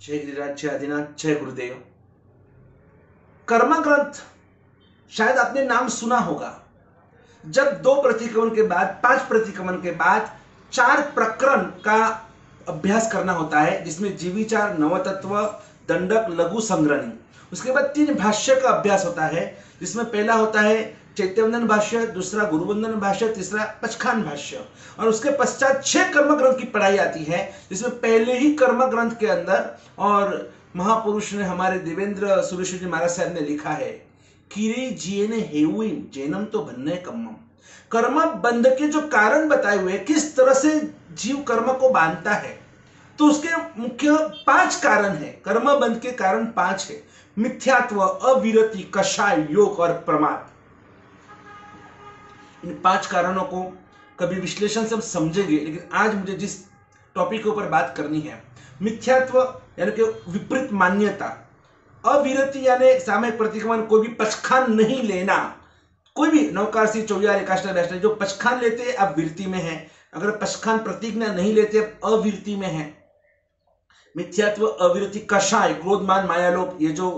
जय गिरिराज, जय आदिनाथ, जय गुरुदेव। कर्म ग्रंथ शायद आपने नाम सुना होगा। जब 2 प्रतिक्रमण के बाद 5 प्रतिक्रमण के बाद 4 प्रकरण का अभ्यास करना होता है, जिसमें जीविचार, नवतत्व, दंडक, लघु संग्रहणी। उसके बाद 3 भाष्य का अभ्यास होता है, जिसमें पहला होता है चैत्यवंदन भाष्य, दूसरा गुरुवंदन भाष्य, तीसरा पचखान भाष्य। और उसके पश्चात 6 कर्म ग्रंथ की पढ़ाई आती है, जिसमें पहले ही कर्म ग्रंथ के अंदर और महापुरुष ने हमारे देवेंद्र सुरेश्वर जी महाराज साहब ने लिखा है, किरे जियेने हेउइन जैनम तो भन्ने कम्मम। कर्म बंध के जो कारण बताए हुए, किस तरह से जीव कर्म को बांधता है, तो उसके मुख्य 5 कारण है। कर्म बंध के कारण 5 है: मिथ्यात्व, अविरति, कषाय, योग और प्रमाद। इन 5 कारणों को कभी विश्लेषण से हम समझेंगे, लेकिन आज मुझे जिस टॉपिक के ऊपर बात करनी है, मिथ्यात्व यानी कि विपरीत मान्यता, अविरति यानी सामयिक प्रतिक्रमण, कोई भी पचखान नहीं लेना। कोई भी नवकारसी, चौयार, एकाष्टा, बैष्टा जो पचखान लेते हैं अब विरति में है, अगर पचखान प्रतिज्ञा नहीं लेते अब अविरति में है। मिथ्यात्व, अविरति, कषाय, क्रोध, मान, माया, लोभ, ये जो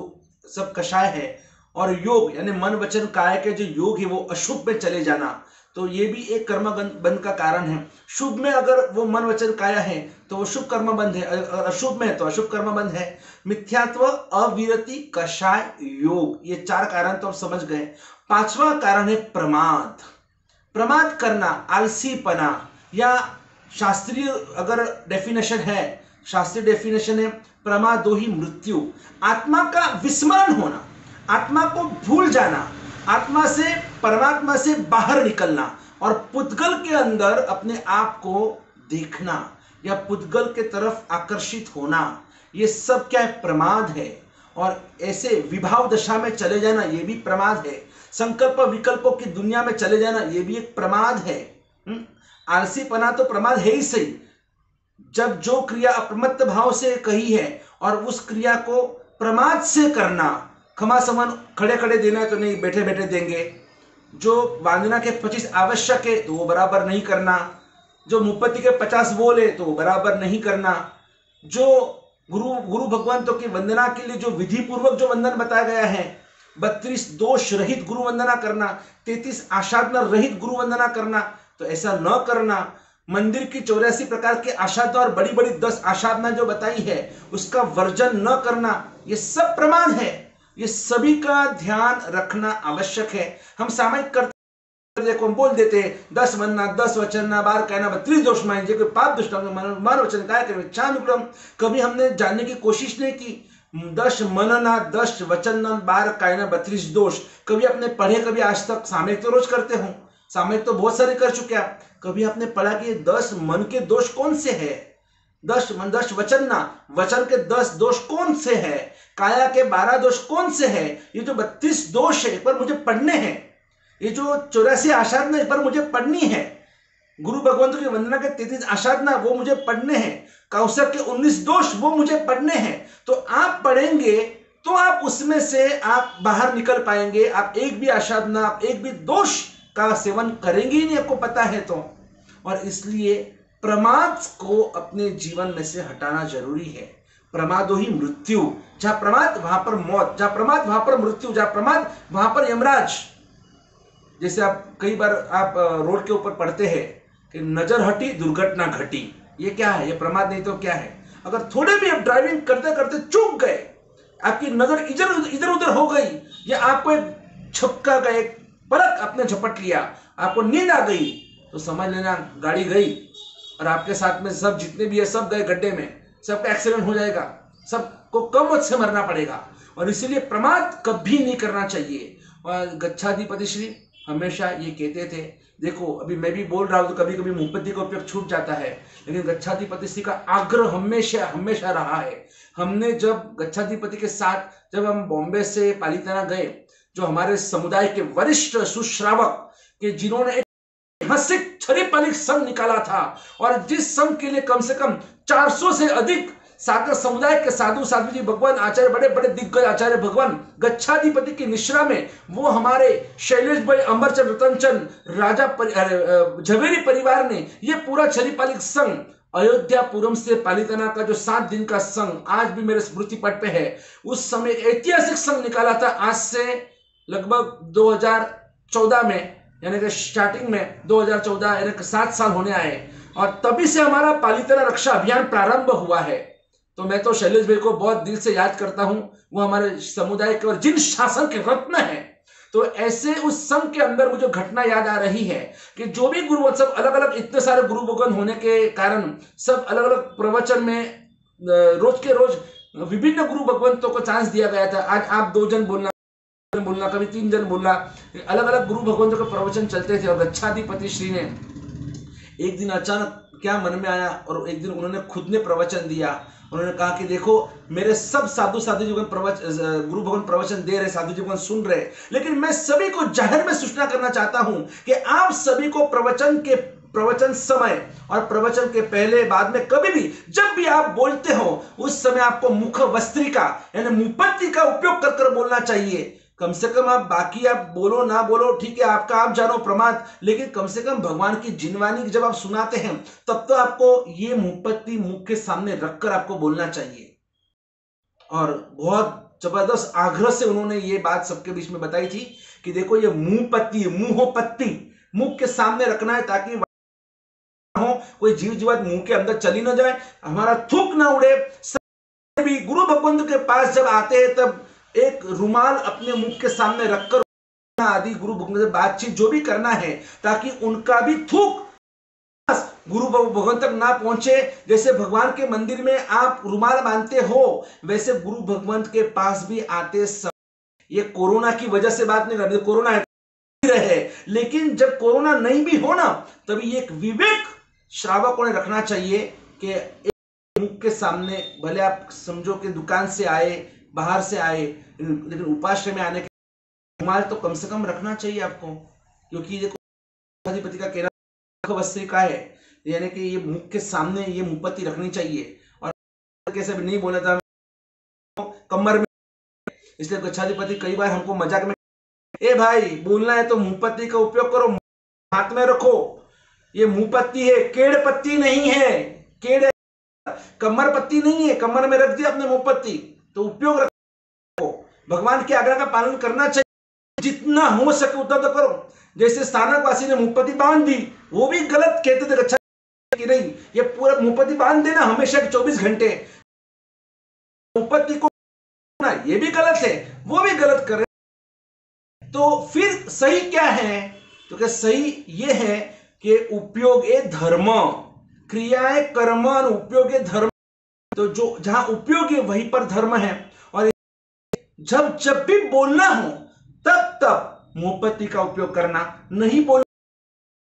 सब कषाय है। और योग यानी मन, वचन, काया के जो योग है वो अशुभ में चले जाना, तो ये भी एक कर्म बंध का कारण है। शुभ में अगर वो मन, वचन, काया है तो वो शुभ कर्म बंध है, अगर अशुभ में है तो अशुभ कर्म बंध है। मिथ्यात्व, अविरति, कषाय, योग, ये 4 कारण तो आप समझ गए। 5वां कारण है प्रमाद। प्रमाद करना, आलसीपना, या शास्त्रीय अगर डेफिनेशन है, शास्त्रीय डेफिनेशन है प्रमादो ही मृत्यु। आत्मा का विस्मरण होना, आत्मा को भूल जाना, आत्मा से, परमात्मा से बाहर निकलना और पुद्गल के अंदर अपने आप को देखना या पुद्गल के तरफ आकर्षित होना, ये सब क्या है? प्रमाद है। और ऐसे विभाव दशा में चले जाना, ये भी प्रमाद है। संकल्प विकल्पों की दुनिया में चले जाना, ये भी एक प्रमाद है। आलसीपना तो प्रमाद है ही सही। जब जो क्रिया अप्रमत्त भाव से कही है और उस क्रिया को प्रमाद से करना, खमा समन खड़े खड़े देना है तो नहीं, बैठे बैठे देंगे। जो वंदना के 25 आवश्यक है तो वो बराबर नहीं करना। जो मुपत्ति के 50 बोल है तो वो बराबर नहीं करना। जो गुरु भगवंतों की वंदना के लिए जो विधि पूर्वक जो वंदन बताया गया है, 32 दोष रहित गुरु वंदना करना, 33 आसाधना रहित गुरु वंदना करना, तो ऐसा न करना। मंदिर की 84 प्रकार के आसाधना और बड़ी बड़ी 10 आसाधना जो बताई है उसका वर्जन न करना, ये सब प्रमाद है। ये सभी का ध्यान रखना आवश्यक है। हम सामयिक करते देखो, बोल देते 10 मनना, 10 वचनना, 12 कहना, 32 दोष मान जे कोई पाप दुष्ट मान वचन काय करे चानुक्रम। कभी हमने जानने की कोशिश नहीं की 10 मनना, 10 वचनना, 12 कहना, 32 दोष कभी आपने पढ़े? कभी आज तक? सामयिक तो रोज करते हो, सामयिक तो बहुत सारे कर चुके आप। कभी आपने पढ़ा कि 10 मन के दोष कौन से है? 10 वचन ना, वचन के 10 दोष कौन से है? काया के 12 दोष कौन से है? ये जो 32 दोष है एक बार मुझे पढ़ने हैं। ये जो 84 आसाधना एक बार मुझे पढ़नी है। गुरु भगवंतों की वंदना के 33 आसाधना वो मुझे पढ़ने हैं। कौशल के 19 दोष वो मुझे पढ़ने हैं। तो आप पढ़ेंगे तो आप उसमें से आप बाहर निकल पाएंगे। आप एक भी आसाधना, आप एक भी दोष का सेवन करेंगे ही नहीं, आपको पता है तो। और इसलिए प्रमाद को अपने जीवन में से हटाना जरूरी है। प्रमादो ही मृत्यु। जहां प्रमाद वहां पर मौत, जहां प्रमाद वहां पर मृत्यु, जहां प्रमाद वहां पर यमराज। जैसे आप कई बार आप रोड के ऊपर पढ़ते हैं कि नजर हटी दुर्घटना घटी। ये क्या है? ये प्रमाद नहीं तो क्या है? अगर थोड़े भी आप ड्राइविंग करते करते चूक गए, आपकी नजर इधर उधर हो गई, या आपको एक झपका का एक पलक आपने झपट लिया, आपको नींद आ गई, तो समझ लेना गाड़ी गई और आपके साथ में सब जितने भी है सब गए गड्ढे में। सबका एक्सीडेंट हो जाएगा, सबको कम मौत से मरना पड़ेगा। और इसीलिए प्रमाद कभी नहीं करना चाहिए। और गच्छाधिपति श्री हमेशा ये कहते थे, देखो अभी मैं भी बोल रहा हूं तो कभी कभी मुपत्ति का उपयोग छूट जाता है, लेकिन गच्छाधिपति श्री का आग्रह हमेशा हमेशा रहा है। हमने जब गच्छाधिपति के साथ जब हम बॉम्बे से पालीताना गए, जो हमारे समुदाय के वरिष्ठ सुश्रावक के जिन्होंने ऐतिहासिक छरीपालिक संघ निकाला था, और जिस संघ के लिए कम से कम 400 से अधिक सागर समुदाय के साधु साध्वी जी, भगवान आचार्य, बड़े बड़े दिग्गज आचार्य भगवान गच्छाधिपति की निश्रा में, वो हमारे शैलेश भाई, अमरचंद, रतनचंद, राजा झवेरी परिवार ने ये पूरा छरीपालिक संघ अयोध्यापुरम से पालिताना का जो 7 दिन का संघ आज भी मेरे स्मृति पट पे है, उस समय एक ऐतिहासिक संघ निकाला था। आज से लगभग 2014 में, यानी कि स्टार्टिंग में 2014, यानी कि 7 साल होने आए, और तभी से हमारा पालिताना रक्षा अभियान प्रारंभ हुआ है। तो मैं तो शैलेश भाई को बहुत दिल से याद करता हूं, वो हमारे समुदाय के और जिन शासन के रत्न हैं। तो ऐसे उस संघ के अंदर मुझे घटना याद आ रही है कि जो भी गुरु, सब अलग अलग, इतने सारे गुरु भगवान होने के कारण सब अलग अलग प्रवचन में रोज के रोज विभिन्न गुरु भगवंतों को चांस दिया गया था। आज आप 2 जन बोलना, कभी 3 जन बोलना, अलग अलग गुरु भगवंतों के प्रवचन चलते थे। और गच्छाधिपति श्री ने एक दिन अचानक क्या मन में आया, और एक दिन उन्होंने खुद ने प्रवचन दिया। उन्होंने कहा कि देखो, मेरे सब साधु जीवन गुरु भगवान प्रवचन दे रहे, साधु जीवन सुन रहे, लेकिन मैं सभी को जाहिर में सूचना करना चाहता हूं कि आप सभी को प्रवचन समय और प्रवचन के पहले बाद में कभी भी जब भी आप बोलते हो, उस समय आपको मुख वस्त्रिका यानी मुपत्ति का उपयोग कर बोलना चाहिए। कम से कम आप बाकी आप बोलो ना बोलो, ठीक है, आपका आप जानो प्रमाद, लेकिन कम से कम भगवान की जिनवानी जब आप सुनाते हैं तब तो आपको ये मुपत्ति मुख के सामने रखकर आपको बोलना चाहिए। और बहुत जबरदस्त आग्रह से उन्होंने ये बात सबके बीच में बताई थी कि देखो, ये मुंहपत्ती, मुंहोपत्ती मुख के सामने रखना है, ताकि हो कोई जीव जीवात मुंह के अंदर चली ना जाए, हमारा थूक ना उड़े। भी गुरु भगवंत के पास जब आते हैं तब एक रुमाल अपने मुख के सामने रखकर आदि गुरु भगवंत से बातचीत जो भी करना है, ताकि उनका भी थूक गुरु भगवान तक ना पहुंचे। जैसे भगवान के मंदिर में आप रुमाल बांधते हो, वैसे गुरु भगवंत के पास भी आते समय, ये कोरोना की वजह से बात नहीं कर रहे, कोरोना रहे, लेकिन जब कोरोना नहीं भी हो ना, तभी एक विवेक श्रावकों ने रखना चाहिए कि मुख के सामने, भले आप समझो कि दुकान से आए, बाहर से आए, लेकिन उपाश्रय में आने के रुमाल तो कम से कम रखना चाहिए आपको, क्योंकि ये अधिपति का कहना वस्त्रिका है, यानी कि ये मुख के सामने ये मुपत्ति रखनी चाहिए। और कैसे भी नहीं बोला था कमर में, इसलिए गच्छाधिपति कई बार हमको मजाक में, ए भाई बोलना है तो मुपत्ति का उपयोग करो, हाथ में रखो, ये मुपत्ति है, केड़ पत्ती नहीं है, केड़ कमर पत्ती नहीं है, कमर में रख दिया अपने मुपत्ति, तो उपयोग रखो। भगवान के आज्ञा का पालन करना चाहिए, जितना हो सके उतना तो करो। जैसे स्थानकवासी ने मुपत्ति बांध दी, वो भी गलत कहते थे अच्छा कि नहीं, ये पूरा मुपत्ति बांध देना हमेशा 24 घंटे, मुपत्ति को ये भी गलत है, वो भी गलत करे। तो फिर सही क्या है? तो क्या सही ये है कि उपयोग ए धर्म, क्रियाएं कर्म, उपयोग ए धर्म। तो जो जहां उपयोग है वहीं पर धर्म है। और जब भी बोलना हो तब मुपत्ति का उपयोग करना, नहीं बोलना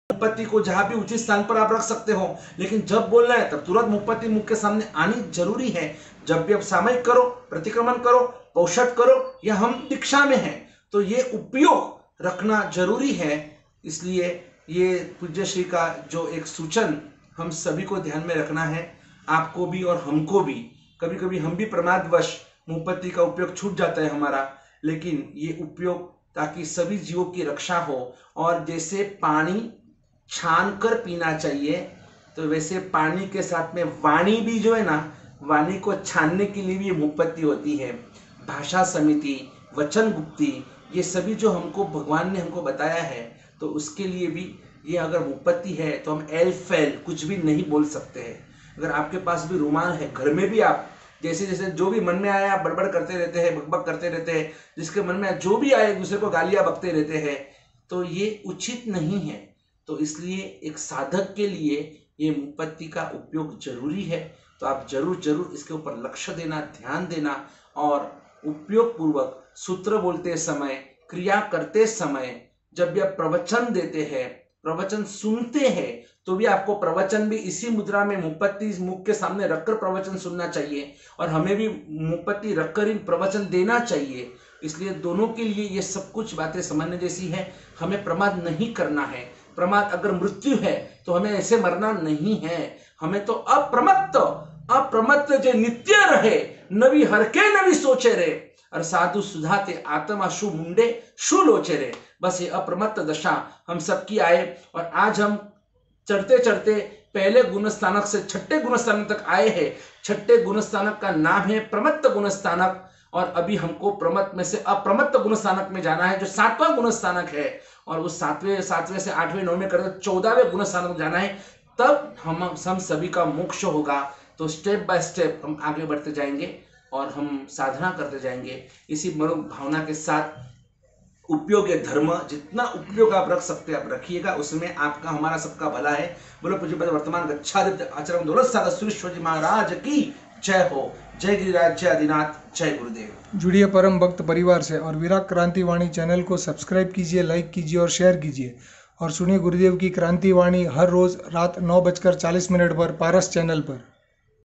मुपत्ति को जहां भी उचित स्थान पर आप रख सकते हो, लेकिन जब बोलना है तब तुरंत मुपत्ति मुख के सामने आनी जरूरी है। जब भी आप सामयिक करो, प्रतिक्रमण करो, पौषध करो, या हम दीक्षा में हैं, तो ये उपयोग रखना जरूरी है। इसलिए ये पूज्य श्री का जो एक सूचन हम सभी को ध्यान में रखना है, आपको भी और हमको भी। कभी कभी हम भी प्रमादवश मुपत्ति का उपयोग छूट जाता है हमारा, लेकिन ये उपयोग ताकि सभी जीवों की रक्षा हो। और जैसे पानी छान कर पीना चाहिए, तो वैसे पानी के साथ में वाणी भी जो है ना, वाणी को छानने के लिए भी मुपत्ति होती है। भाषा समिति, वचन गुप्ती, ये सभी जो हमको भगवान ने हमको बताया है, तो उसके लिए भी ये अगर मुपत्ति है तो हम एल फैल कुछ भी नहीं बोल सकते हैं। अगर आपके पास भी रुमाल है, घर में भी आप जैसे जैसे जो भी मन में आया आप बड़बड़ करते रहते हैं, बकबक करते रहते हैं, जिसके मन में जो भी आए दूसरे को गालियां बकते रहते हैं, तो ये उचित नहीं है। तो इसलिए एक साधक के लिए ये मुपत्ति का उपयोग जरूरी है। तो आप जरूर इसके ऊपर लक्ष्य देना, ध्यान देना, और उपयोग पूर्वक सूत्र बोलते समय, क्रिया करते समय, जब भी आप प्रवचन देते हैं, प्रवचन सुनते हैं, तो भी आपको प्रवचन भी इसी मुद्रा में मुपत्ति मुख के सामने रखकर प्रवचन सुनना चाहिए, और हमें भी मुपत्ति रखकर ही प्रवचन देना चाहिए। इसलिए दोनों के लिए ये सब कुछ बातें समझने जैसी है। हमें प्रमाद नहीं करना है। प्रमाद अगर मृत्यु है तो हमें ऐसे मरना नहीं है। हमें तो अप्रमत्त जो नित्य रहे, नवी हर के नवी सोचे रे, और साधु सुधाते आत्मा शु मुंडे शु लोचे रे। बस ये अप्रमत्त दशा हम सबकी आए। और आज हम चढ़ते चढ़ते पहले गुणस्थानक से छठे गुणस्थानक तक आए हैं। छठे गुणस्थानक का नाम है प्रमत्त गुणस्थानक, और अभी हमको प्रमत्त में से अप्रमत्त गुणस्थानक में जाना है जो 7वां गुणस्थानक है, और उस 7वें से 8वें 9वें करके 14वें गुणस्थानक में जाना है। तब हम सभी का मोक्ष होगा। तो स्टेप बाय स्टेप हम आगे बढ़ते जाएंगे और हम साधना करते जाएंगे। इसी मनोभावना के साथ उपयोग है धर्म, जितना उपयोग आप रख सकते हैं आप रखिएगा, उसमें आपका हमारा सबका भला है। बोलो पूज्यपाद वर्तमान गच्छादित्य आचरण दौलत सागर सुरेश्वर जी महाराज की जय हो। जय गिरिराज, जय आदिनाथ, जय गुरुदेव। जुड़िए परम भक्त परिवार से और विराट क्रांति वाणी चैनल को सब्सक्राइब कीजिए, लाइक कीजिए और शेयर कीजिए, और सुनिए गुरुदेव की क्रांति वाणी हर रोज रात 9:40 पर पारस चैनल पर।